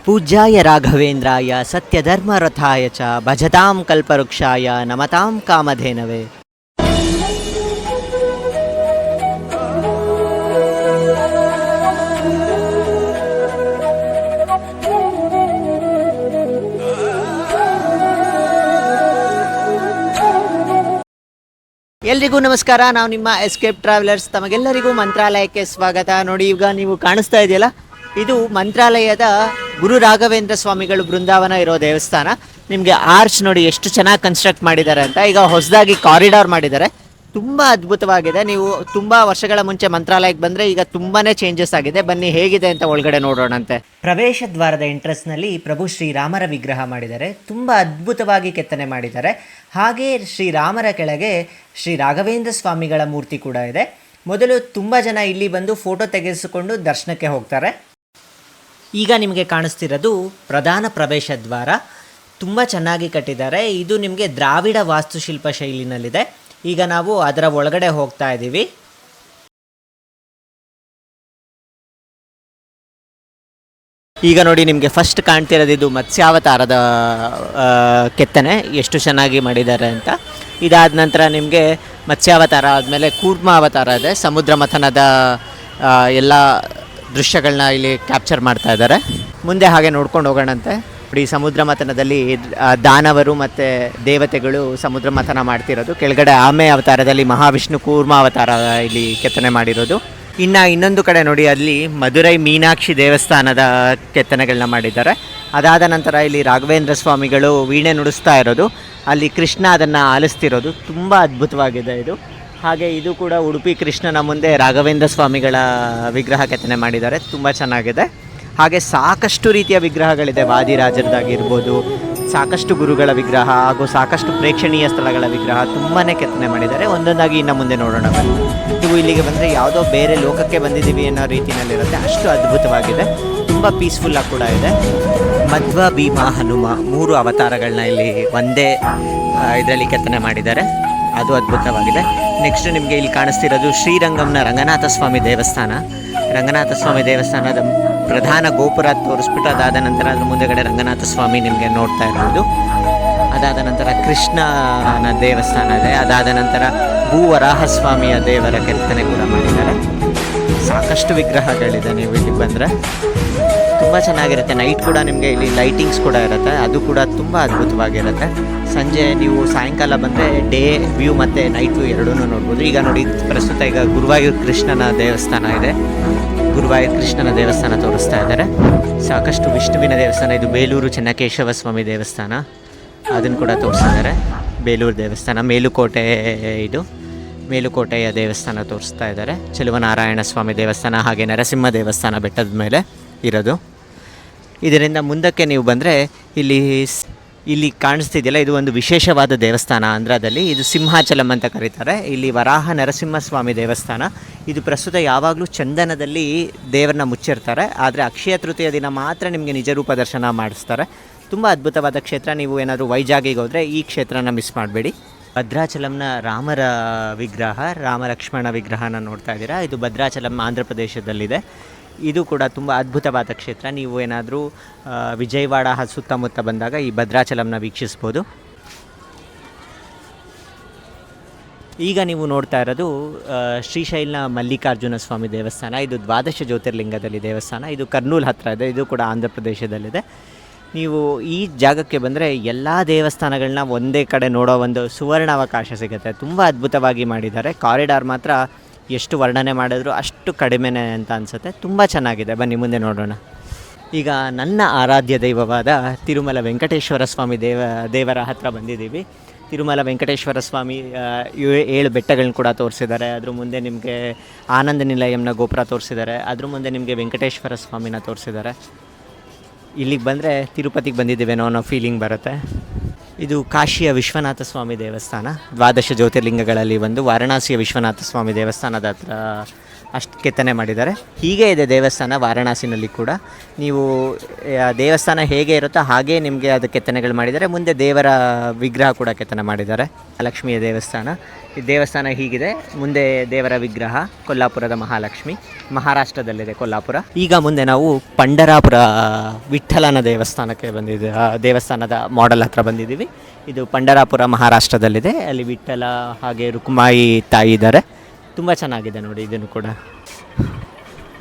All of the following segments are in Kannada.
ಪೂಜ್ಯಾಯ ರಾಘವೇಂದ್ರಾಯ ಸತ್ಯಧರ್ಮರಥಾಯ ಚ ಭಜತಾಂ ಕಲ್ಪವೃಕ್ಷಾಯ ನಮತಾಂ ಕಾಮಧೇನವೇ. ಎಲ್ರಿಗೂ ನಮಸ್ಕಾರ. ನಾವು ನಿಮ್ಮ ಎಸ್ಕೇಪ್ ಟ್ರಾವೆಲರ್ಸ್. ತಮಗೆಲ್ಲರಿಗೂ ಮಂತ್ರಾಲಯಕ್ಕೆ ಸ್ವಾಗತ. ನೋಡಿ, ಈಗ ನೀವು ಕಾಣಿಸ್ತಾ ಇದೆಯಲ್ಲ, ಇದು ಮಂತ್ರಾಲಯದ ಗುರು ರಾಘವೇಂದ್ರ ಸ್ವಾಮಿಗಳು ಬೃಂದಾವನ ಇರೋ ದೇವಸ್ಥಾನ. ನಿಮಗೆ ಆರ್ಚ್ ನೋಡಿ ಎಷ್ಟು ಚೆನ್ನಾಗಿ ಕನ್ಸ್ಟ್ರಕ್ಟ್ ಮಾಡಿದ್ದಾರೆ ಅಂತ. ಈಗ ಹೊಸದಾಗಿ ಕಾರಿಡಾರ್ ಮಾಡಿದ್ದಾರೆ, ತುಂಬ ಅದ್ಭುತವಾಗಿದೆ. ನೀವು ತುಂಬ ವರ್ಷಗಳ ಮುಂಚೆ ಮಂತ್ರಾಲಯಕ್ಕೆ ಬಂದರೆ ಈಗ ತುಂಬಾ ಚೇಂಜಸ್ ಆಗಿದೆ. ಬನ್ನಿ ಹೇಗಿದೆ ಅಂತ ಒಳಗಡೆ ನೋಡೋಣಂತೆ. ಪ್ರವೇಶ ದ್ವಾರದ ಎಂಟ್ರೆನ್ಸ್ನಲ್ಲಿ ಪ್ರಭು ಶ್ರೀರಾಮರ ವಿಗ್ರಹ ಮಾಡಿದ್ದಾರೆ. ತುಂಬ ಅದ್ಭುತವಾಗಿ ಕೆತ್ತನೆ ಮಾಡಿದ್ದಾರೆ. ಹಾಗೆ ಶ್ರೀರಾಮರ ಕೆಳಗೆ ಶ್ರೀ ರಾಘವೇಂದ್ರ ಸ್ವಾಮಿಗಳ ಮೂರ್ತಿ ಕೂಡ ಇದೆ. ಮೊದಲು ತುಂಬ ಜನ ಇಲ್ಲಿ ಬಂದು ಫೋಟೋ ತೆಗೆಸಿಕೊಂಡು ದರ್ಶನಕ್ಕೆ ಹೋಗ್ತಾರೆ. ಈಗ ನಿಮಗೆ ಕಾಣಿಸ್ತಿರೋದು ಪ್ರಧಾನ ಪ್ರವೇಶ ದ್ವಾರ. ತುಂಬ ಚೆನ್ನಾಗಿ ಕಟ್ಟಿದ್ದಾರೆ. ಇದು ನಿಮಗೆ ದ್ರಾವಿಡ ವಾಸ್ತುಶಿಲ್ಪ ಶೈಲಿನಲ್ಲಿದೆ. ಈಗ ನಾವು ಅದರ ಒಳಗಡೆ ಹೋಗ್ತಾ ಇದ್ದೀವಿ. ಈಗ ನೋಡಿ, ನಿಮಗೆ ಫಸ್ಟ್ ಕಾಣ್ತಿರೋದು ಇದು ಮತ್ಸ್ಯಾವತಾರದ ಕೆತ್ತನೆ ಎಷ್ಟು ಚೆನ್ನಾಗಿ ಮಾಡಿದ್ದಾರೆ ಅಂತ. ಇದಾದ ನಂತರ ನಿಮಗೆ ಮತ್ಸ್ಯಾವತಾರ ಆದಮೇಲೆ ಕೂರ್ಮಾವತಾರ ಇದೆ. ಸಮುದ್ರ ಮಥನದ ಎಲ್ಲ ದೃಶ್ಯಗಳನ್ನ ಇಲ್ಲಿ ಕ್ಯಾಪ್ಚರ್ ಮಾಡ್ತಾ ಇದ್ದಾರೆ. ಮುಂದೆ ಹಾಗೆ ನೋಡ್ಕೊಂಡು ಹೋಗೋಣಂತೆ. ಈ ಸಮುದ್ರ ಮಥನದಲ್ಲಿ ದಾನವರು ಮತ್ತು ದೇವತೆಗಳು ಸಮುದ್ರ ಮಥನ ಮಾಡ್ತಿರೋದು. ಕೆಳಗಡೆ ಆಮೆ ಅವತಾರದಲ್ಲಿ ಮಹಾವಿಷ್ಣು ಕೂರ್ಮಾವತಾರ ಇಲ್ಲಿ ಕೆತ್ತನೆ ಮಾಡಿರೋದು. ಇನ್ನೊಂದು ಕಡೆ ನೋಡಿ, ಅಲ್ಲಿ ಮಧುರೈ ಮೀನಾಕ್ಷಿ ದೇವಸ್ಥಾನದ ಕೆತ್ತನೆಗಳನ್ನ ಮಾಡಿದ್ದಾರೆ. ಅದಾದ ನಂತರ ಇಲ್ಲಿ ರಾಘವೇಂದ್ರ ಸ್ವಾಮಿಗಳು ವೀಣೆ ನುಡಿಸ್ತಾ ಇರೋದು, ಅಲ್ಲಿ ಕೃಷ್ಣ ಅದನ್ನು ಆಲಿಸ್ತಿರೋದು ತುಂಬ ಅದ್ಭುತವಾಗಿದೆ ಇದು. ಹಾಗೆ ಇದು ಕೂಡ ಉಡುಪಿ ಕೃಷ್ಣನ ಮುಂದೆ ರಾಘವೇಂದ್ರ ಸ್ವಾಮಿಗಳ ವಿಗ್ರಹ ಕೆತ್ತನೆ ಮಾಡಿದ್ದಾರೆ, ತುಂಬ ಚೆನ್ನಾಗಿದೆ. ಹಾಗೆ ಸಾಕಷ್ಟು ರೀತಿಯ ವಿಗ್ರಹಗಳಿದೆ. ವಾದಿರಾಜರದಾಗಿರ್ಬೋದು, ಸಾಕಷ್ಟು ಗುರುಗಳ ವಿಗ್ರಹ ಹಾಗೂ ಸಾಕಷ್ಟು ಪ್ರೇಕ್ಷಣೀಯ ಸ್ಥಳಗಳ ವಿಗ್ರಹ ತುಂಬಾ ಕೆತ್ತನೆ ಮಾಡಿದ್ದಾರೆ. ಒಂದೊಂದಾಗಿ ಇನ್ನು ಮುಂದೆ ನೋಡೋಣ. ನೀವು ಇಲ್ಲಿಗೆ ಬಂದರೆ ಯಾವುದೋ ಬೇರೆ ಲೋಕಕ್ಕೆ ಬಂದಿದ್ದೀವಿ ಅನ್ನೋ ರೀತಿಯಲ್ಲಿರುತ್ತೆ, ಅಷ್ಟು ಅದ್ಭುತವಾಗಿದೆ. ತುಂಬ ಪೀಸ್ಫುಲ್ಲಾಗಿ ಕೂಡ ಇದೆ. ಮಧ್ವ ಭೀಮ ಹನುಮ 3 ಅವತಾರಗಳನ್ನ ಇಲ್ಲಿ ಒಂದೇ ಇದರಲ್ಲಿ ಕೆತ್ತನೆ ಮಾಡಿದ್ದಾರೆ, ಅದು ಅದ್ಭುತವಾಗಿದೆ. ನೆಕ್ಸ್ಟ್ ನಿಮಗೆ ಇಲ್ಲಿ ಕಾಣಿಸ್ತಿರೋದು ಶ್ರೀರಂಗಂನ ರಂಗನಾಥ ಸ್ವಾಮಿ ದೇವಸ್ಥಾನ. ರಂಗನಾಥ ಸ್ವಾಮಿ ದೇವಸ್ಥಾನದ ಪ್ರಧಾನ ಗೋಪುರ ತೋರಿಸ್ಬಿಟ್ಟು ಅದಾದ ನಂತರ ಅದ್ರ ಮುಂದೆಗಡೆ ರಂಗನಾಥ ಸ್ವಾಮಿ ನಿಮಗೆ ನೋಡ್ತಾ ಇರ್ಬೋದು. ಅದಾದ ನಂತರ ಕೃಷ್ಣನ ದೇವಸ್ಥಾನ ಇದೆ. ಅದಾದ ನಂತರ ಭೂವರಾಹ ಸ್ವಾಮಿಯ ದೇವರ ಕೆತ್ತನೆ ಕೂಡ ಮಾಡಿದ್ದಾರೆ. ಸಾಕಷ್ಟು ವಿಗ್ರಹಗಳಿದೆ. ನೀವು ಇಲ್ಲಿ ಬಂದರೆ ತುಂಬ ಚೆನ್ನಾಗಿರುತ್ತೆ. ನೈಟ್ ಕೂಡ ನಿಮಗೆ ಇಲ್ಲಿ ಲೈಟಿಂಗ್ಸ್ ಕೂಡ ಇರುತ್ತೆ, ಅದು ಕೂಡ ತುಂಬ ಅದ್ಭುತವಾಗಿರುತ್ತೆ. ಸಂಜೆ ನೀವು ಸಾಯಂಕಾಲ ಬಂದರೆ ಡೇ ವ್ಯೂ ಮತ್ತು ನೈಟ್ ವ್ಯೂ ಎರಡೂ ನೋಡ್ಬೋದು. ಈಗ ನೋಡಿ, ಪ್ರಸ್ತುತ ಈಗ ಗುರುವಾಯೂರ್ ಕೃಷ್ಣನ ದೇವಸ್ಥಾನ ಇದೆ. ಗುರುವಾಯೂರ್ ಕೃಷ್ಣನ ದೇವಸ್ಥಾನ ತೋರಿಸ್ತಾ ಇದ್ದಾರೆ. ಸಾಕಷ್ಟು ವಿಷ್ಣುವಿನ ದೇವಸ್ಥಾನ, ಇದು ಬೇಲೂರು ಚೆನ್ನಕೇಶವ ಸ್ವಾಮಿ ದೇವಸ್ಥಾನ, ಅದನ್ನು ಕೂಡ ತೋರಿಸ್ತಿದ್ದಾರೆ. ಬೇಲೂರು ದೇವಸ್ಥಾನ, ಮೇಲುಕೋಟೆ, ಇದು ಮೇಲುಕೋಟೆಯ ದೇವಸ್ಥಾನ ತೋರಿಸ್ತಾ ಇದ್ದಾರೆ. ಚೆಲುವನಾರಾಯಣ ಸ್ವಾಮಿ ದೇವಸ್ಥಾನ, ಹಾಗೆ ನರಸಿಂಹ ದೇವಸ್ಥಾನ ಬೆಟ್ಟದ ಮೇಲೆ ಇರೋದು. ಇದರಿಂದ ಮುಂದಕ್ಕೆ ನೀವು ಬಂದರೆ ಇಲ್ಲಿ ಕಾಣಿಸ್ತಿದೆಯಲ್ಲ, ಇದು ಒಂದು ವಿಶೇಷವಾದ ದೇವಸ್ಥಾನ ಆಂಧ್ರದಲ್ಲಿ. ಇದು ಸಿಂಹಾಚಲಂ ಅಂತ ಕರೀತಾರೆ. ಇಲ್ಲಿ ವರಾಹ ನರಸಿಂಹಸ್ವಾಮಿ ದೇವಸ್ಥಾನ. ಇದು ಪ್ರಸ್ತುತ ಯಾವಾಗಲೂ ಚಂದನದಲ್ಲಿ ದೇವರನ್ನ ಮುಚ್ಚಿರ್ತಾರೆ, ಆದರೆ ಅಕ್ಷಯ ತೃತೀಯ ದಿನ ಮಾತ್ರ ನಿಮಗೆ ನಿಜ ರೂಪ ದರ್ಶನ ಮಾಡಿಸ್ತಾರೆ. ತುಂಬ ಅದ್ಭುತವಾದ ಕ್ಷೇತ್ರ. ನೀವು ಏನಾದರೂ ವೈಜಾಗಿಗೆ ಹೋದರೆ ಈ ಕ್ಷೇತ್ರನ ಮಿಸ್ ಮಾಡಬೇಡಿ. ಭದ್ರಾಚಲಂನ ರಾಮರ ವಿಗ್ರಹ, ರಾಮ ಲಕ್ಷ್ಮಣ ವಿಗ್ರಹನ ನೋಡ್ತಾ ಇದ್ದೀರಾ. ಇದು ಭದ್ರಾಚಲಂ ಆಂಧ್ರ ಪ್ರದೇಶದಲ್ಲಿದೆ. ಇದು ಕೂಡ ತುಂಬ ಅದ್ಭುತವಾದ ಕ್ಷೇತ್ರ. ನೀವು ಏನಾದರೂ ವಿಜಯವಾಡ ಸುತ್ತಮುತ್ತ ಬಂದಾಗ ಈ ಭದ್ರಾಚಲಂನ ವೀಕ್ಷಿಸ್ಬೋದು. ಈಗ ನೀವು ನೋಡ್ತಾ ಇರೋದು ಶ್ರೀಶೈಲ್ನ ಮಲ್ಲಿಕಾರ್ಜುನ ಸ್ವಾಮಿ ದೇವಸ್ಥಾನ. ಇದು 12 ಜ್ಯೋತಿರ್ಲಿಂಗದಲ್ಲಿ ದೇವಸ್ಥಾನ. ಇದು ಕರ್ನೂಲ್ ಹತ್ತಿರ ಇದೆ. ಇದು ಕೂಡ ಆಂಧ್ರ ಪ್ರದೇಶದಲ್ಲಿದೆ. ನೀವು ಈ ಜಾಗಕ್ಕೆ ಬಂದರೆ ಎಲ್ಲ ದೇವಸ್ಥಾನಗಳನ್ನ ಒಂದೇ ಕಡೆ ನೋಡೋ ಒಂದು ಸುವರ್ಣ ಅವಕಾಶ ಸಿಗುತ್ತೆ. ತುಂಬ ಅದ್ಭುತವಾಗಿ ಮಾಡಿದ್ದಾರೆ. ಕಾರಿಡಾರ್ ಮಾತ್ರ ಎಷ್ಟು ವರ್ಣನೆ ಮಾಡಿದ್ರು ಅಷ್ಟು ಕಡಿಮೆನೇ ಅಂತ ಅನಿಸುತ್ತೆ. ತುಂಬ ಚೆನ್ನಾಗಿದೆ. ಬನ್ನಿ ಮುಂದೆ ನೋಡೋಣ. ಈಗ ನನ್ನ ಆರಾಧ್ಯ ದೈವವಾದ ತಿರುಮಲ ವೆಂಕಟೇಶ್ವರ ಸ್ವಾಮಿ ದೇವರ ಹತ್ರ ಬಂದಿದ್ದೀವಿ. ತಿರುಮಲ ವೆಂಕಟೇಶ್ವರ ಸ್ವಾಮಿ 7 ಬೆಟ್ಟಗಳನ್ನ ಕೂಡ ತೋರಿಸಿದ್ದಾರೆ. ಅದ್ರ ಮುಂದೆ ನಿಮಗೆ ಆನಂದ ನಿಲಯಂನ ಗೋಪುರ ತೋರಿಸಿದ್ದಾರೆ. ಅದ್ರ ಮುಂದೆ ನಿಮಗೆ ವೆಂಕಟೇಶ್ವರ ಸ್ವಾಮಿನ ತೋರಿಸಿದ್ದಾರೆ. ಇಲ್ಲಿಗೆ ಬಂದರೆ ತಿರುಪತಿಗೆ ಬಂದಿದ್ದೇವೇನೋ ಅನ್ನೋ ಫೀಲಿಂಗ್ ಬರುತ್ತೆ. ಇದು ಕಾಶಿಯ ವಿಶ್ವನಾಥ ಸ್ವಾಮಿ ದೇವಸ್ಥಾನ, 12 ಜ್ಯೋತಿರ್ಲಿಂಗಗಳಲ್ಲಿ ಒಂದು. ವಾರಣಾಸಿಯ ವಿಶ್ವನಾಥ ಸ್ವಾಮಿ ದೇವಸ್ಥಾನದ ಹತ್ರ ಅಷ್ಟು ಕೆತ್ತನೆ ಮಾಡಿದ್ದಾರೆ. ಹೀಗೆ ಇದೆ ದೇವಸ್ಥಾನ ವಾರಣಾಸಿನಲ್ಲಿ ಕೂಡ. ನೀವು ದೇವಸ್ಥಾನ ಹೇಗೆ ಇರುತ್ತೋ ಹಾಗೇ ನಿಮಗೆ ಅದು ಕೆತ್ತನೆಗಳು ಮಾಡಿದ್ದಾರೆ. ಮುಂದೆ ದೇವರ ವಿಗ್ರಹ ಕೂಡ ಕೆತ್ತನೆ ಮಾಡಿದ್ದಾರೆ. ಲಕ್ಷ್ಮಿಯ ದೇವಸ್ಥಾನ. ಈ ದೇವಸ್ಥಾನ ಹೀಗಿದೆ. ಮುಂದೆ ದೇವರ ವಿಗ್ರಹ ಕೊಲ್ಲಾಪುರದ ಮಹಾಲಕ್ಷ್ಮಿ, ಮಹಾರಾಷ್ಟ್ರದಲ್ಲಿದೆ ಕೊಲ್ಲಾಪುರ. ಈಗ ಮುಂದೆ ನಾವು ಪಂಢರಾಪುರ ವಿಠ್ಠಲನ ದೇವಸ್ಥಾನಕ್ಕೆ ಬಂದಿದ್ದೀವಿ. ದೇವಸ್ಥಾನದ ಮಾಡೆಲ್ ಹತ್ರ ಬಂದಿದ್ದೀವಿ. ಇದು ಪಂಢರಾಪುರ ಮಹಾರಾಷ್ಟ್ರದಲ್ಲಿದೆ. ಅಲ್ಲಿ ವಿಠ್ಠಲ ಹಾಗೆ ರುಕ್ಮಾಯಿ ತಾಯಿ ಇದ್ದಾರೆ. ತುಂಬ ಚೆನ್ನಾಗಿದೆ ನೋಡಿ ಇದನ್ನು ಕೂಡ.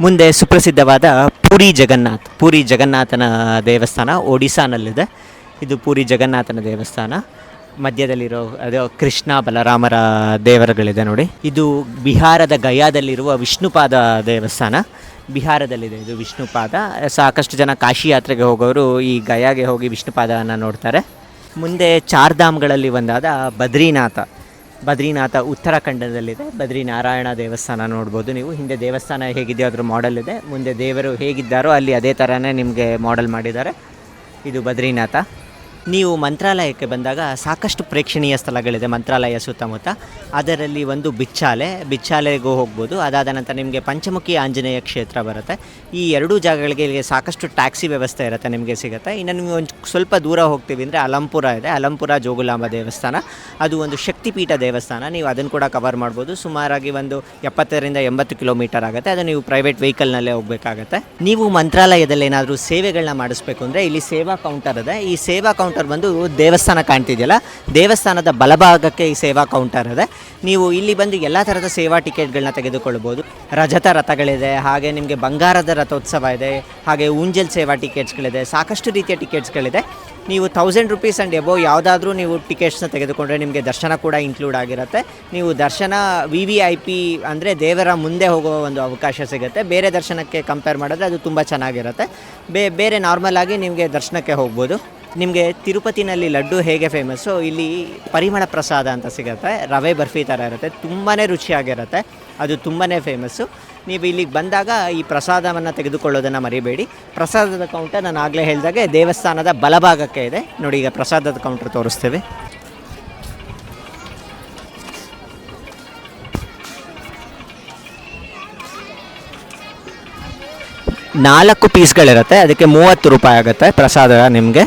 ಮುಂದೆ ಸುಪ್ರಸಿದ್ಧವಾದ ಪೂರಿ ಜಗನ್ನಾಥನ ದೇವಸ್ಥಾನ ಒಡಿಸ್ಸಾನಲ್ಲಿದೆ. ಇದು ಪೂರಿ ಜಗನ್ನಾಥನ ದೇವಸ್ಥಾನ. ಮಧ್ಯದಲ್ಲಿರೋ ಅದು ಕೃಷ್ಣ ಬಲರಾಮರ ದೇವರುಗಳಿದೆ ನೋಡಿ. ಇದು ಬಿಹಾರದ ಗಯಾದಲ್ಲಿರುವ ವಿಷ್ಣುಪಾದ ದೇವಸ್ಥಾನ. ಬಿಹಾರದಲ್ಲಿದೆ ಇದು ವಿಷ್ಣುಪಾದ. ಸಾಕಷ್ಟು ಜನ ಕಾಶಿ ಯಾತ್ರೆಗೆ ಹೋಗೋರು ಈ ಗಯಾಗೆ ಹೋಗಿ ವಿಷ್ಣುಪಾದವನ್ನು ನೋಡ್ತಾರೆ. ಮುಂದೆ ಚಾರ್ಧಾಮ್ಗಳಲ್ಲಿ ಒಂದಾದ ಬದ್ರಿನಾಥ ಉತ್ತರಾಖಂಡದಲ್ಲಿದೆ. ಬದ್ರಿನಾರಾಯಣ ದೇವಸ್ಥಾನ ನೋಡ್ಬೋದು ನೀವು. ಹಿಂದೆ ದೇವಸ್ಥಾನ ಹೇಗಿದೆಯೋ ಅದ್ರ ಮಾಡೆಲ್ ಇದೆ. ಮುಂದೆ ದೇವರು ಹೇಗಿದ್ದಾರೋ ಅಲ್ಲಿ ಅದೇ ಥರನೇ ನಿಮಗೆ ಮಾಡೆಲ್ ಮಾಡಿದ್ದಾರೆ. ಇದು ಬದ್ರಿನಾಥ. ನೀವು ಮಂತ್ರಾಲಯಕ್ಕೆ ಬಂದಾಗ ಸಾಕಷ್ಟು ಪ್ರೇಕ್ಷಣೀಯ ಸ್ಥಳಗಳಿದೆ ಮಂತ್ರಾಲಯ ಸುತ್ತಮುತ್ತ. ಅದರಲ್ಲಿ ಒಂದು ಬಿಚ್ಚಾಲೆಗೂ ಹೋಗ್ಬೋದು. ಅದಾದ ನಂತರ ನಿಮಗೆ ಪಂಚಮುಖಿ ಆಂಜನೇಯ ಕ್ಷೇತ್ರ ಬರುತ್ತೆ. ಈ ಎರಡೂ ಜಾಗಗಳಿಗೆ ಇಲ್ಲಿ ಸಾಕಷ್ಟು ಟ್ಯಾಕ್ಸಿ ವ್ಯವಸ್ಥೆ ಇರುತ್ತೆ, ನಿಮಗೆ ಸಿಗುತ್ತೆ. ಇನ್ನು ನಿಮಗೆ ಒಂದು ಸ್ವಲ್ಪ ದೂರ ಹೋಗ್ತೀವಿ ಅಂದರೆ ಅಲಂಪುರ ಇದೆ. ಅಲಂಪುರ ಜೋಗುಲಾಂಬ ದೇವಸ್ಥಾನ, ಅದು ಒಂದು ಶಕ್ತಿಪೀಠ ದೇವಸ್ಥಾನ. ನೀವು ಅದನ್ನು ಕೂಡ ಕವರ್ ಮಾಡ್ಬೋದು. ಸುಮಾರಾಗಿ ಒಂದು 70ರಿಂದ 80 ಕಿಲೋಮೀಟರ್ ಆಗುತ್ತೆ. ಅದು ನೀವು ಪ್ರೈವೇಟ್ ವೆಹಿಕಲ್ನಲ್ಲೇ ಹೋಗಬೇಕಾಗತ್ತೆ. ನೀವು ಮಂತ್ರಾಲಯದಲ್ಲಿ ಏನಾದರೂ ಸೇವೆಗಳನ್ನ ಮಾಡಿಸ್ಬೇಕು ಅಂದರೆ ಇಲ್ಲಿ ಸೇವಾ ಕೌಂಟರ್ ಇದೆ. ಈ ಸೇವಾ ಕೌಂಟರ್ ಬಂದು ದೇವಸ್ಥಾನ ಕಾಣ್ತಿದೆಯಲ್ಲ, ದೇವಸ್ಥಾನದ ಬಲಭಾಗಕ್ಕೆ ಈ ಸೇವಾ ಕೌಂಟರ್ ಇದೆ. ನೀವು ಇಲ್ಲಿ ಬಂದು ಎಲ್ಲ ಥರದ ಸೇವಾ ಟಿಕೆಟ್ಗಳನ್ನ ತೆಗೆದುಕೊಳ್ಬೋದು. ರಜತ ರಥಗಳಿದೆ, ಹಾಗೆ ನಿಮಗೆ ಬಂಗಾರದ ರಥೋತ್ಸವ ಇದೆ, ಹಾಗೆ ಊಂಜಲ್ ಸೇವಾ ಟಿಕೆಟ್ಸ್ಗಳಿದೆ, ಸಾಕಷ್ಟು ರೀತಿಯ ಟಿಕೆಟ್ಸ್ಗಳಿದೆ. ನೀವು 1000 ರೂಪೀಸ್ ಆ್ಯಂಡ್ ಎಬೋ ಯಾವುದಾದ್ರೂ ನೀವು ಟಿಕೆಟ್ಸ್ನ ತೆಗೆದುಕೊಂಡ್ರೆ ನಿಮಗೆ ದರ್ಶನ ಕೂಡ ಇನ್ಕ್ಲೂಡ್ ಆಗಿರುತ್ತೆ. ನೀವು ದರ್ಶನ VVIP ಅಂದರೆ ದೇವರ ಮುಂದೆ ಹೋಗುವ ಒಂದು ಅವಕಾಶ ಸಿಗುತ್ತೆ. ಬೇರೆ ದರ್ಶನಕ್ಕೆ ಕಂಪೇರ್ ಮಾಡಿದ್ರೆ ಅದು ತುಂಬ ಚೆನ್ನಾಗಿರುತ್ತೆ. ಬೇರೆ ನಾರ್ಮಲ್ ಆಗಿ ನಿಮಗೆ ದರ್ಶನಕ್ಕೆ ಹೋಗ್ಬೋದು. ನಿಮಗೆ ತಿರುಪತಿನಲ್ಲಿ ಲಡ್ಡು ಹೇಗೆ ಫೇಮಸ್ಸು, ಇಲ್ಲಿ ಪರಿಮಳ ಪ್ರಸಾದ ಅಂತ ಸಿಗುತ್ತೆ. ರವೆ ಬರ್ಫಿ ಥರ ಇರುತ್ತೆ, ತುಂಬಾ ರುಚಿಯಾಗಿರುತ್ತೆ. ಅದು ತುಂಬಾ ಫೇಮಸ್ಸು. ನೀವು ಇಲ್ಲಿಗೆ ಬಂದಾಗ ಈ ಪ್ರಸಾದವನ್ನು ತೆಗೆದುಕೊಳ್ಳೋದನ್ನು ಮರಿಬೇಡಿ. ಪ್ರಸಾದದ ಕೌಂಟರ್ ನಾನು ಆಗಲೇ ಹೇಳಿದಾಗೆ ದೇವಸ್ಥಾನದ ಬಲಭಾಗಕ್ಕೆ ಇದೆ ನೋಡಿ. ಈಗ ಪ್ರಸಾದದ ಕೌಂಟರ್ ತೋರಿಸ್ತೇವೆ. ನಾಲ್ಕು ಪೀಸ್ಗಳಿರುತ್ತೆ, ಅದಕ್ಕೆ 30 ರೂಪಾಯಿ ಆಗುತ್ತೆ ಪ್ರಸಾದ ನಿಮಗೆ.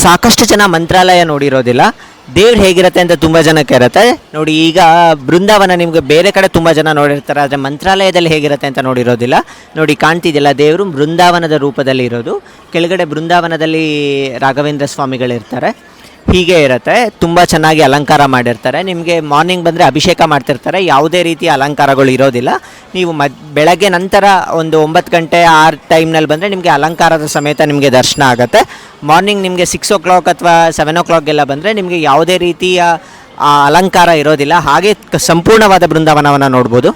ಸಾಕಷ್ಟು ಜನ ಮಂತ್ರಾಲಯ ನೋಡಿರೋದಿಲ್ಲ, ದೇವ್ರು ಹೇಗಿರುತ್ತೆ ಅಂತ ತುಂಬ ಜನಕ್ಕೆ ಇರುತ್ತೆ ನೋಡಿ. ಈಗ ಬೃಂದಾವನ ನಿಮಗೆ ಬೇರೆ ಕಡೆ ತುಂಬ ಜನ ನೋಡಿರ್ತಾರೆ, ಆದರೆ ಮಂತ್ರಾಲಯದಲ್ಲಿ ಹೇಗಿರುತ್ತೆ ಅಂತ ನೋಡಿರೋದಿಲ್ಲ ನೋಡಿ. ಕಾಣ್ತಿದೆಯಲ್ಲ, ದೇವರು ಬೃಂದಾವನದ ರೂಪದಲ್ಲಿ ಇರೋದು. ಕೆಳಗಡೆ ಬೃಂದಾವನದಲ್ಲಿ ರಾಘವೇಂದ್ರ ಸ್ವಾಮಿಗಳಿರ್ತಾರೆ. ಹೀಗೆ ಇರುತ್ತೆ, ತುಂಬ ಚೆನ್ನಾಗಿ ಅಲಂಕಾರ ಮಾಡಿರ್ತಾರೆ. ನಿಮಗೆ ಮಾರ್ನಿಂಗ್ ಬಂದರೆ ಅಭಿಷೇಕ ಮಾಡ್ತಿರ್ತಾರೆ, ಯಾವುದೇ ರೀತಿಯ ಅಲಂಕಾರಗಳು ಇರೋದಿಲ್ಲ. ನೀವು ಬೆಳಗ್ಗೆ ನಂತರ ಒಂದು 9 ಗಂಟೆ ಆ ಟೈಮ್ನಲ್ಲಿ ಬಂದರೆ ನಿಮಗೆ ಅಲಂಕಾರದ ಸಮೇತ ನಿಮಗೆ ದರ್ಶನ ಆಗುತ್ತೆ. ಮಾರ್ನಿಂಗ್ ನಿಮಗೆ 6 o'clock ಅಥವಾ 7 o'clockಗೆಲ್ಲ ಬಂದರೆ ನಿಮಗೆ ಯಾವುದೇ ರೀತಿಯ ಅಲಂಕಾರ ಇರೋದಿಲ್ಲ. ಹಾಗೆ ಸಂಪೂರ್ಣವಾದ ಬೃಂದಾವನವನ್ನು ನೋಡ್ಬೋದು.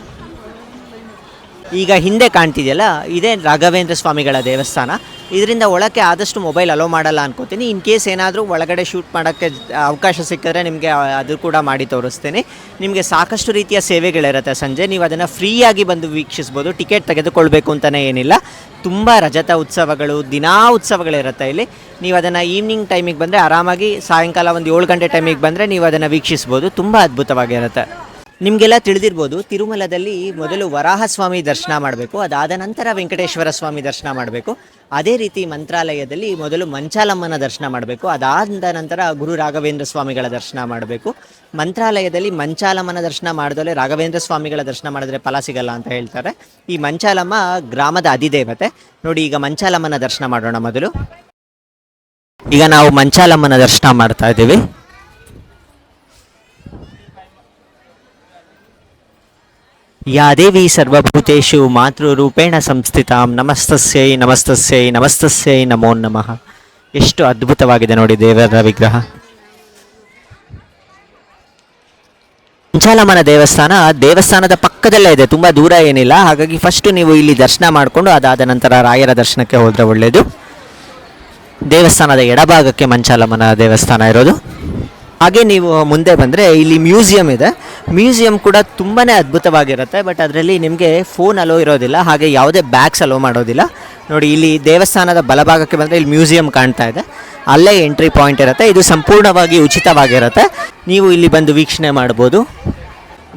ಈಗ ಹಿಂದೆ ಕಾಣ್ತಿದೆಯಲ್ಲ, ಇದೇ ರಾಘವೇಂದ್ರ ಸ್ವಾಮಿಗಳ ದೇವಸ್ಥಾನ. ಇದರಿಂದ ಒಳಕ್ಕೆ ಆದಷ್ಟು ಮೊಬೈಲ್ ಅಲೋ ಮಾಡಲ್ಲ ಅನ್ಕೋತೀನಿ. ಇನ್ ಕೇಸ್ ಏನಾದರೂ ಒಳಗಡೆ ಶೂಟ್ ಮಾಡೋಕ್ಕೆ ಅವಕಾಶ ಸಿಕ್ಕಿದ್ರೆ ನಿಮಗೆ ಅದು ಕೂಡ ಮಾಡಿ ತೋರಿಸ್ತೀನಿ. ನಿಮಗೆ ಸಾಕಷ್ಟು ರೀತಿಯ ಸೇವೆಗಳಿರುತ್ತೆ ಸಂಜೆ, ನೀವು ಅದನ್ನು ಫ್ರೀಯಾಗಿ ಬಂದು ವೀಕ್ಷಿಸ್ಬೋದು. ಟಿಕೆಟ್ ತೆಗೆದುಕೊಳ್ಬೇಕು ಅಂತಲೇ ಏನಿಲ್ಲ. ತುಂಬ ರಜತ ಉತ್ಸವಗಳು, ದಿನಾ ಉತ್ಸವಗಳಿರುತ್ತೆ ಇಲ್ಲಿ. ನೀವು ಅದನ್ನು ಈವ್ನಿಂಗ್ ಟೈಮಿಗೆ ಬಂದರೆ ಆರಾಮಾಗಿ, ಸಾಯಂಕಾಲ ಒಂದು 7 ಗಂಟೆ ಟೈಮಿಗೆ ಬಂದರೆ ನೀವು ಅದನ್ನು ವೀಕ್ಷಿಸ್ಬೋದು. ತುಂಬ ಅದ್ಭುತವಾಗಿರುತ್ತೆ. ನಿಮಗೆಲ್ಲ ತಿಳಿದಿರ್ಬೋದು, ತಿರುಮಲದಲ್ಲಿ ಮೊದಲು ವರಾಹಸ್ವಾಮಿ ದರ್ಶನ ಮಾಡಬೇಕು, ಅದಾದ ನಂತರ ವೆಂಕಟೇಶ್ವರ ಸ್ವಾಮಿ ದರ್ಶನ ಮಾಡಬೇಕು. ಅದೇ ರೀತಿ ಮಂತ್ರಾಲಯದಲ್ಲಿ ಮೊದಲು ಮಂಚಾಲಮ್ಮನ ದರ್ಶನ ಮಾಡಬೇಕು, ಅದಾದ ನಂತರ ಗುರು ರಾಘವೇಂದ್ರ ಸ್ವಾಮಿಗಳ ದರ್ಶನ ಮಾಡಬೇಕು. ಮಂತ್ರಾಲಯದಲ್ಲಿ ಮಂಚಾಲಮ್ಮನ ದರ್ಶನ ಮಾಡಿದಲೇ ರಾಘವೇಂದ್ರ ಸ್ವಾಮಿಗಳ ದರ್ಶನ ಮಾಡಿದ್ರೆ ಫಲ ಸಿಗಲ್ಲ ಅಂತ ಹೇಳ್ತಾರೆ. ಈ ಮಂಚಾಲಮ್ಮ ಗ್ರಾಮದ ಅಧಿದೇವತೆ ನೋಡಿ. ಈಗ ಮಂಚಾಲಮ್ಮನ ದರ್ಶನ ಮಾಡೋಣ ಮೊದಲು. ಈಗ ನಾವು ಮಂಚಾಲಮ್ಮನ ದರ್ಶನ ಮಾಡ್ತಾ ಇದ್ದೀವಿ. ಯಾ ದೇವಿ ಸರ್ವಭೂತೇಷು ಮಾತೃರೂಪೇಣ ಸಂಸ್ಥಿತಾಂ ನಮಸ್ತಸ್ಯೈ ನಮಸ್ತಸ್ಯೈ ನಮಸ್ತಸ್ಯೈ ನಮೋ ನಮಃ. ಎಷ್ಟು ಅದ್ಭುತವಾಗಿದೆ ನೋಡಿ ದೇವರ ವಿಗ್ರಹ. ಮಂಚಾಲಮ್ಮನ ದೇವಸ್ಥಾನದ ಪಕ್ಕದಲ್ಲೇ ಇದೆ, ತುಂಬ ದೂರ ಏನಿಲ್ಲ. ಹಾಗಾಗಿ ಫಸ್ಟ್ ನೀವು ಇಲ್ಲಿ ದರ್ಶನ ಮಾಡಿಕೊಂಡು ಅದಾದ ನಂತರ ರಾಯರ ದರ್ಶನಕ್ಕೆ ಹೋದರೆ ಒಳ್ಳೆಯದು. ದೇವಸ್ಥಾನದ ಎಡಭಾಗಕ್ಕೆ ಮಂಚಾಲಮ್ಮನ ದೇವಸ್ಥಾನ ಇರೋದು. ಹಾಗೆ ನೀವು ಮುಂದೆ ಬಂದರೆ ಇಲ್ಲಿ ಮ್ಯೂಸಿಯಂ ಇದೆ. ಮ್ಯೂಸಿಯಂ ಕೂಡ ತುಂಬಾ ಅದ್ಭುತವಾಗಿರುತ್ತೆ. ಬಟ್ ಅದರಲ್ಲಿ ನಿಮಗೆ ಫೋನ್ ಅಲೋ ಇರೋದಿಲ್ಲ, ಹಾಗೆ ಯಾವುದೇ ಬ್ಯಾಗ್ಸ್ ಅಲೋ ಮಾಡೋದಿಲ್ಲ ನೋಡಿ. ಇಲ್ಲಿ ದೇವಸ್ಥಾನದ ಬಲಭಾಗಕ್ಕೆ ಬಂದರೆ ಇಲ್ಲಿ ಮ್ಯೂಸಿಯಂ ಕಾಣ್ತಾ ಇದೆ, ಅಲ್ಲೇ ಎಂಟ್ರಿ ಪಾಯಿಂಟ್ ಇರುತ್ತೆ. ಇದು ಸಂಪೂರ್ಣವಾಗಿ ಉಚಿತವಾಗಿರುತ್ತೆ. ನೀವು ಇಲ್ಲಿ ಬಂದು ವೀಕ್ಷಣೆ ಮಾಡ್ಬೋದು.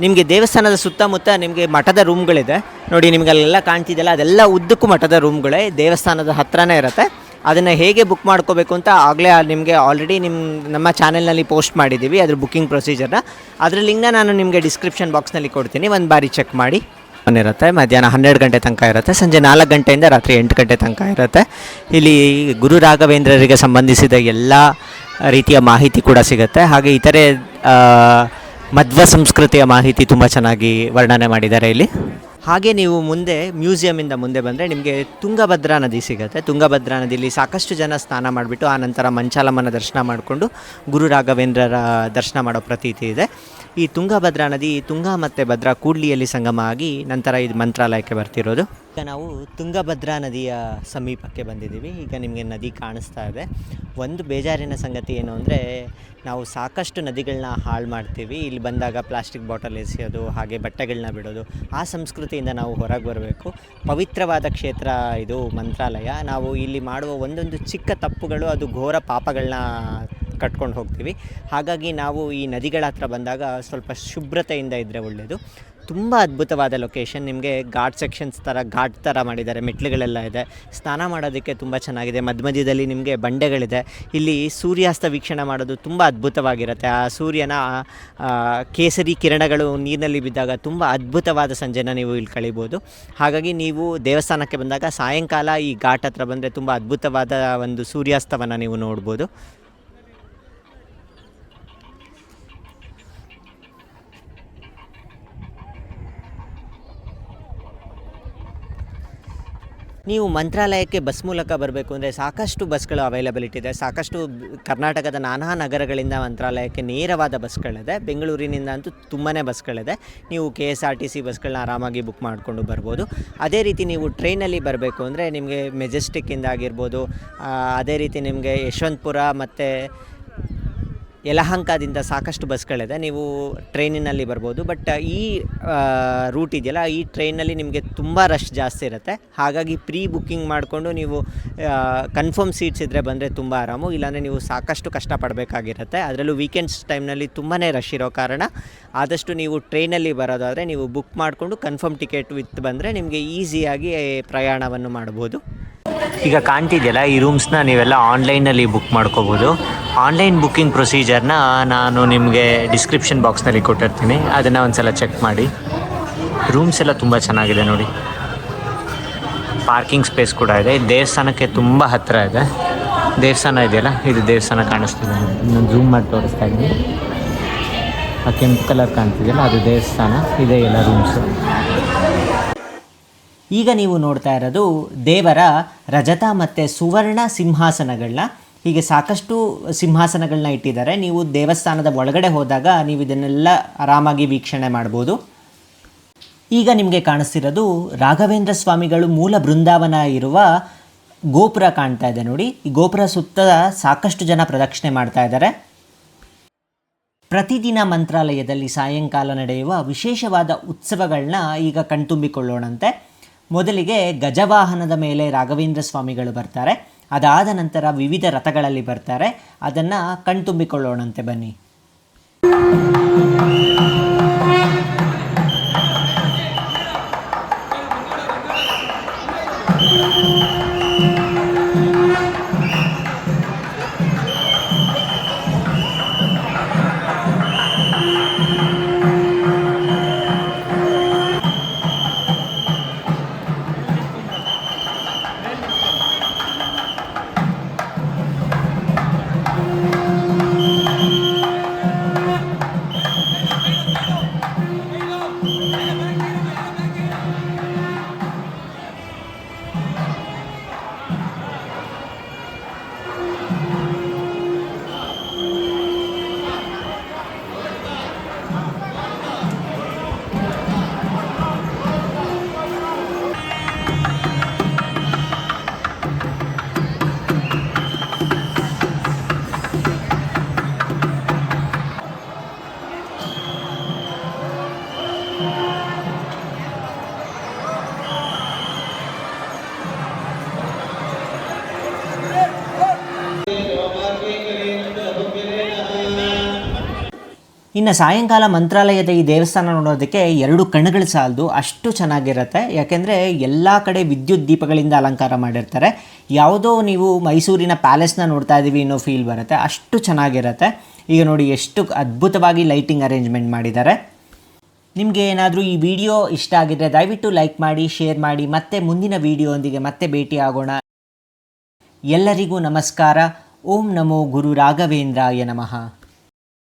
ನಿಮಗೆ ದೇವಸ್ಥಾನದ ಸುತ್ತಮುತ್ತ ನಿಮಗೆ ಮಠದ ರೂಮ್ಗಳಿದೆ ನೋಡಿ, ನಿಮಗೆ ಅಲ್ಲೆಲ್ಲ ಕಾಣ್ತಿದೆಯಲ್ಲ, ಅದೆಲ್ಲ ಉದ್ದಕ್ಕೂ ಮಠದ ರೂಮ್ಗಳೇ ದೇವಸ್ಥಾನದ ಹತ್ರನೇ ಇರುತ್ತೆ. ಅದನ್ನು ಹೇಗೆ ಬುಕ್ ಮಾಡ್ಕೋಬೇಕು ಅಂತ ಆಗಲೇ ನಿಮಗೆ ಆಲ್ರೆಡಿ ನಮ್ಮ ಚಾನೆಲ್ನಲ್ಲಿ ಪೋಸ್ಟ್ ಮಾಡಿದ್ದೀವಿ ಅದ್ರ ಬುಕ್ಕಿಂಗ್ ಪ್ರೊಸೀಜರ್ನ. ಅದರ ಲಿಂಕ್ನ ನಾನು ನಿಮಗೆ ಡಿಸ್ಕ್ರಿಪ್ಷನ್ ಬಾಕ್ಸ್ನಲ್ಲಿ ಕೊಡ್ತೀನಿ, ಒಂದು ಬಾರಿ ಚೆಕ್ ಮಾಡಿ. ಇರುತ್ತೆ ಮಧ್ಯಾಹ್ನ 12 ಗಂಟೆ ತನಕ ಇರುತ್ತೆ, ಸಂಜೆ 4 ಗಂಟೆಯಿಂದ ರಾತ್ರಿ 8 ಗಂಟೆ ತನಕ ಇರುತ್ತೆ. ಇಲ್ಲಿ ಗುರು ರಾಘವೇಂದ್ರರಿಗೆ ಸಂಬಂಧಿಸಿದ ಎಲ್ಲ ರೀತಿಯ ಮಾಹಿತಿ ಕೂಡ ಸಿಗುತ್ತೆ. ಹಾಗೆ ಇತರೆ ಮಧ್ವ ಸಂಸ್ಕೃತಿಯ ಮಾಹಿತಿ ತುಂಬ ಚೆನ್ನಾಗಿ ವರ್ಣನೆ ಮಾಡಿದ್ದಾರೆ ಇಲ್ಲಿ. ಹಾಗೆ ನೀವು ಮುಂದೆ ಮ್ಯೂಸಿಯಮಿಂದ ಮುಂದೆ ಬಂದರೆ ನಿಮಗೆ ತುಂಗಭದ್ರಾ ನದಿ ಸಿಗುತ್ತೆ. ತುಂಗಭದ್ರಾ ನದಿಯಲ್ಲಿ ಸಾಕಷ್ಟು ಜನ ಸ್ನಾನ ಮಾಡಿಬಿಟ್ಟು ಆ ನಂತರ ಮಂಚಾಲಮ್ಮನ ದರ್ಶನ ಮಾಡಿಕೊಂಡು ಗುರು ರಾಘವೇಂದ್ರರ ದರ್ಶನ ಮಾಡೋ ಪ್ರತೀತಿ ಇದೆ. ಈ ತುಂಗಭದ್ರಾ ನದಿ ತುಂಗಾ ಮತ್ತು ಭದ್ರಾ ಕೂಡ್ಲಿಯಲ್ಲಿ ಸಂಗಮ ಆಗಿ ನಂತರ ಇದು ಮಂತ್ರಾಲಯಕ್ಕೆ ಬರ್ತಿರೋದು. ಈಗ ನಾವು ತುಂಗಭದ್ರಾ ನದಿಯ ಸಮೀಪಕ್ಕೆ ಬಂದಿದ್ದೀವಿ. ಈಗ ನಿಮಗೆ ನದಿ ಕಾಣಿಸ್ತಾ ಇದೆ. ಒಂದು ಬೇಜಾರಿನ ಸಂಗತಿ ಏನು ಅಂದರೆ, ನಾವು ಸಾಕಷ್ಟು ನದಿಗಳನ್ನ ಹಾಳು ಮಾಡ್ತೀವಿ. ಇಲ್ಲಿ ಬಂದಾಗ ಪ್ಲಾಸ್ಟಿಕ್ ಬಾಟಲ್ ಎಸೆಯೋದು, ಹಾಗೆ ಬಟ್ಟೆಗಳನ್ನ ಬಿಡೋದು, ಆ ಸಂಸ್ಕೃತಿಯಿಂದ ನಾವು ಹೊರಗೆ ಬರಬೇಕು. ಪವಿತ್ರವಾದ ಕ್ಷೇತ್ರ ಇದು ಮಂತ್ರಾಲಯ. ನಾವು ಇಲ್ಲಿ ಮಾಡುವ ಒಂದೊಂದು ಚಿಕ್ಕ ತಪ್ಪುಗಳು ಅದು ಘೋರ ಪಾಪಗಳನ್ನ ಕಟ್ಕೊಂಡು ಹೋಗ್ತೀವಿ. ಹಾಗಾಗಿ ನಾವು ಈ ನದಿಗಳ ಹತ್ರ ಬಂದಾಗ ಸ್ವಲ್ಪ ಶುಭ್ರತೆಯಿಂದ ಇದ್ದರೆ ಒಳ್ಳೆಯದು. ತುಂಬ ಅದ್ಭುತವಾದ ಲೊಕೇಶನ್. ನಿಮಗೆ ಘಾಟ್ ಥರ ಮಾಡಿದ್ದಾರೆ, ಮೆಟ್ಲುಗಳೆಲ್ಲ ಇದೆ, ಸ್ನಾನ ಮಾಡೋದಕ್ಕೆ ತುಂಬ ಚೆನ್ನಾಗಿದೆ. ಮಧ್ಯದಲ್ಲಿ ನಿಮಗೆ ಬಂಡೆಗಳಿದೆ. ಇಲ್ಲಿ ಸೂರ್ಯಾಸ್ತ ವೀಕ್ಷಣೆ ಮಾಡೋದು ತುಂಬ ಅದ್ಭುತವಾಗಿರುತ್ತೆ. ಆ ಸೂರ್ಯನ ಕೇಸರಿ ಕಿರಣಗಳು ನೀರಿನಲ್ಲಿ ಬಿದ್ದಾಗ ತುಂಬ ಅದ್ಭುತವಾದ ಸಂಜೆನ ನೀವು ಇಲ್ಲಿ ಕಳಿಬೋದು. ಹಾಗಾಗಿ ನೀವು ದೇವಸ್ಥಾನಕ್ಕೆ ಬಂದಾಗ ಸಾಯಂಕಾಲ ಈ ಘಾಟ್ ಹತ್ರ ಬಂದರೆ ತುಂಬ ಅದ್ಭುತವಾದ ಒಂದು ಸೂರ್ಯಾಸ್ತವನ್ನು ನೀವು ನೋಡ್ಬೋದು. ನೀವು ಮಂತ್ರಾಲಯಕ್ಕೆ ಬಸ್ ಮೂಲಕ ಬರಬೇಕು ಅಂದರೆ ಸಾಕಷ್ಟು ಬಸ್ಗಳು ಅವೈಲಬಿಲಿಟಿ ಇದೆ. ಸಾಕಷ್ಟು ಕರ್ನಾಟಕದ ನಾನಾ ನಗರಗಳಿಂದ ಮಂತ್ರಾಲಯಕ್ಕೆ ನೇರವಾದ ಬಸ್ಗಳಿದೆ. ಬೆಂಗಳೂರಿನಿಂದ ಅಂತೂ ತುಂಬಾ ಬಸ್ಗಳಿದೆ. ನೀವು KSRTC ಬಸ್ಗಳನ್ನ ಆರಾಮಾಗಿ ಬುಕ್ ಮಾಡಿಕೊಂಡು ಬರ್ಬೋದು. ಅದೇ ರೀತಿ ನೀವು ಟ್ರೈನಲ್ಲಿ ಬರಬೇಕು ಅಂದರೆ ನಿಮಗೆ ಮೆಜೆಸ್ಟಿಕ್ಕಿಂದ ಆಗಿರ್ಬೋದು, ಅದೇ ರೀತಿ ನಿಮಗೆ ಯಶವಂತಪುರ ಮತ್ತು ಯಲಹಂಕದಿಂದ ಸಾಕಷ್ಟು ಬಸ್ಗಳಿದೆ. ನೀವು ಟ್ರೈನಿನಲ್ಲಿ ಬರ್ಬೋದು. ಬಟ್ ಈ ರೂಟ್ ಇದೆಯಲ್ಲ, ಈ ಟ್ರೈನಲ್ಲಿ ನಿಮಗೆ ತುಂಬ ರಶ್ ಜಾಸ್ತಿ ಇರುತ್ತೆ. ಹಾಗಾಗಿ ಪ್ರೀ ಬುಕ್ಕಿಂಗ್ ಮಾಡಿಕೊಂಡು ನೀವು ಕನ್ಫರ್ಮ್ ಸೀಟ್ಸ್ ಇದ್ದರೆ ಬಂದರೆ ತುಂಬ ಆರಾಮು. ಇಲ್ಲಾಂದರೆ ನೀವು ಸಾಕಷ್ಟು ಕಷ್ಟಪಡಬೇಕಾಗಿರುತ್ತೆ. ಅದರಲ್ಲೂ ವೀಕೆಂಡ್ಸ್ ಟೈಮ್ನಲ್ಲಿ ತುಂಬಾ ರಶ್ ಇರೋ ಕಾರಣ ಆದಷ್ಟು ನೀವು ಟ್ರೈನಲ್ಲಿ ಬರೋದಾದರೆ ನೀವು ಬುಕ್ ಮಾಡಿಕೊಂಡು ಕನ್ಫರ್ಮ್ ಟಿಕೆಟ್ ವಿತ್ ಬಂದರೆ ನಿಮಗೆ ಈಸಿಯಾಗಿ ಪ್ರಯಾಣವನ್ನು ಮಾಡ್ಬೋದು. ಈಗ ಕಾಣ್ತಿದೆಯಲ್ಲ, ಈ ರೂಮ್ಸ್ನ ನೀವೆಲ್ಲ ಆನ್ಲೈನಲ್ಲಿ ಬುಕ್ ಮಾಡ್ಕೋಬೋದು. ಆನ್ಲೈನ್ ಬುಕ್ಕಿಂಗ್ ಪ್ರೊಸೀಜರ್ನ ನಾನು ನಿಮಗೆ ಡಿಸ್ಕ್ರಿಪ್ಷನ್ ಬಾಕ್ಸ್ನಲ್ಲಿ ಕೊಟ್ಟಿರ್ತೀನಿ, ಅದನ್ನು ಒಂದು ಸಲ ಚೆಕ್ ಮಾಡಿ. ರೂಮ್ಸ್ ಎಲ್ಲ ತುಂಬ ಚೆನ್ನಾಗಿದೆ ನೋಡಿ. ಪಾರ್ಕಿಂಗ್ ಸ್ಪೇಸ್ ಕೂಡ ಇದೆ. ದೇವಸ್ಥಾನಕ್ಕೆ ತುಂಬ ಹತ್ತಿರ ಇದೆ. ದೇವಸ್ಥಾನ ಇದೆಯಲ್ಲ, ಇದು ದೇವಸ್ಥಾನ ಕಾಣಿಸ್ತಿದೆ. ನಾನು ಝೂಮ್ ಮಾಡಿ ತೋರಿಸ್ತಾ ಇದ್ದೀನಿ. ಆ ಕೆಂಪು ಕಲರ್ ಕಾಣ್ತಿದೆಯಲ್ಲ, ಅದು ದೇವಸ್ಥಾನ. ಇದೆ ಎಲ್ಲ ರೂಮ್ಸು. ಈಗ ನೀವು ನೋಡ್ತಾ ಇರೋದು ದೇವರ ರಜತ ಮತ್ತು ಸುವರ್ಣ ಸಿಂಹಾಸನಗಳನ್ನ. ಹೀಗೆ ಸಾಕಷ್ಟು ಸಿಂಹಾಸನಗಳನ್ನ ಇಟ್ಟಿದ್ದಾರೆ. ನೀವು ದೇವಸ್ಥಾನದ ಒಳಗಡೆ ಹೋದಾಗ ನೀವು ಇದನ್ನೆಲ್ಲ ಆರಾಮಾಗಿ ವೀಕ್ಷಣೆ ಮಾಡ್ಬೋದು. ಈಗ ನಿಮಗೆ ಕಾಣಿಸ್ತಿರೋದು ರಾಘವೇಂದ್ರ ಸ್ವಾಮಿಗಳು ಮೂಲ ಬೃಂದಾವನ ಇರುವ ಗೋಪುರ ಕಾಣ್ತಾ ಇದೆ ನೋಡಿ. ಈ ಗೋಪುರ ಸುತ್ತ ಸಾಕಷ್ಟು ಜನ ಪ್ರದಕ್ಷಿಣೆ ಮಾಡ್ತಾ ಇದ್ದಾರೆ. ಪ್ರತಿದಿನ ಮಂತ್ರಾಲಯದಲ್ಲಿ ಸಾಯಂಕಾಲ ನಡೆಯುವ ವಿಶೇಷವಾದ ಉತ್ಸವಗಳನ್ನ ಈಗ ಕಣ್ತುಂಬಿಕೊಳ್ಳೋಣಂತೆ. ಮೊದಲಿಗೆ ಗಜವಾಹನದ ಮೇಲೆ ರಾಘವೇಂದ್ರ ಸ್ವಾಮಿಗಳು ಬರ್ತಾರೆ. ಅದಾದ ನಂತರ ವಿವಿಧ ರಥಗಳಲ್ಲಿ ಬರ್ತಾರೆ. ಅದನ್ನು ಕಣ್ತುಂಬಿಕೊಳ್ಳೋಣಂತೆ ಬನ್ನಿ. ಇನ್ನು ಸಾಯಂಕಾಲ ಮಂತ್ರಾಲಯದ ಈ ದೇವಸ್ಥಾನ ನೋಡೋದಕ್ಕೆ 2 ಕಣ್ಣುಗಳು ಸಾಲದು, ಅಷ್ಟು ಚೆನ್ನಾಗಿರುತ್ತೆ. ಯಾಕೆಂದರೆ ಎಲ್ಲ ಕಡೆ ವಿದ್ಯುತ್ ದೀಪಗಳಿಂದ ಅಲಂಕಾರ ಮಾಡಿರ್ತಾರೆ. ಯಾವುದೋ ನೀವು ಮೈಸೂರಿನ ಪ್ಯಾಲೇಸ್ನ ನೋಡ್ತಾ ಇದ್ದೀವಿ ಅನ್ನೋ ಫೀಲ್ ಬರುತ್ತೆ, ಅಷ್ಟು ಚೆನ್ನಾಗಿರುತ್ತೆ. ಈಗ ನೋಡಿ ಎಷ್ಟು ಅದ್ಭುತವಾಗಿ ಲೈಟಿಂಗ್ ಅರೇಂಜ್ಮೆಂಟ್ ಮಾಡಿದ್ದಾರೆ. ನಿಮಗೆ ಏನಾದರೂ ಈ ವಿಡಿಯೋ ಇಷ್ಟ ಆಗಿದ್ದರೆ ದಯವಿಟ್ಟು ಲೈಕ್ ಮಾಡಿ, ಶೇರ್ ಮಾಡಿ. ಮತ್ತೆ ಮುಂದಿನ ವಿಡಿಯೋದೊಂದಿಗೆ ಮತ್ತೆ ಭೇಟಿಯಾಗೋಣ. ಎಲ್ಲರಿಗೂ ನಮಸ್ಕಾರ. ಓಂ ನಮೋ ಗುರು ರಾಘವೇಂದ್ರಾಯ ನಮಃ.